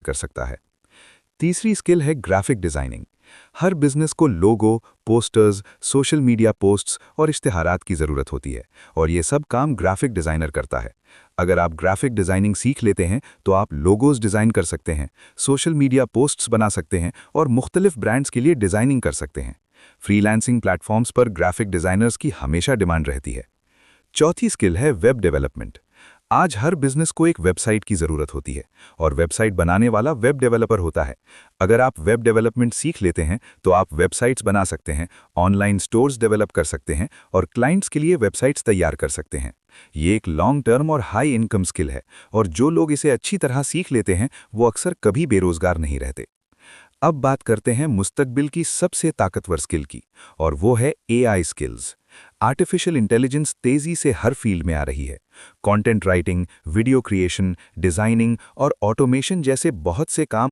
कर सकता है। तीसरी स्किल है ग्राफिक डिज़ाइनिंग। हर बिजनेस को लोगो, पोस्टर्स, सोशल मीडिया पोस्ट्स और इश्तिहारात की ज़रूरत होती है, और ये सब काम ग्राफिक डिज़ाइनर करता है। अगर आप ग्राफिक डिज़ाइनिंग सीख लेते हैं तो आप लोगोज़ डिज़ाइन कर सकते हैं, सोशल मीडिया पोस्ट्स बना सकते हैं और मुख्तलिफ ब्रांड्स के लिए डिज़ाइनिंग कर सकते हैं। फ्रीलांसिंग प्लेटफॉर्म्स पर ग्राफिक डिज़ाइनर्स की हमेशा डिमांड रहती है। चौथी स्किल है वेब डेवलपमेंट। आज हर बिजनेस को एक वेबसाइट की ज़रूरत होती है, और वेबसाइट बनाने वाला वेब डेवलपर होता है। अगर आप वेब डेवलपमेंट सीख लेते हैं तो आप वेबसाइट्स बना सकते हैं, ऑनलाइन स्टोर्स डेवलप कर सकते हैं और क्लाइंट्स के लिए वेबसाइट्स तैयार कर सकते हैं। ये एक लॉन्ग टर्म और हाई इनकम स्किल है, और जो लोग इसे अच्छी तरह सीख लेते हैं वो अक्सर कभी बेरोजगार नहीं रहते। अब बात करते हैं मुस्तकबिल की सबसे ताकतवर स्किल की, और वो है एआई स्किल्स। आर्टिफिशियल इंटेलिजेंस तेजी से हर फील्ड में आ रही है। Content writing, video creation, designing और ऑटोमेशन जैसे बहुत से काम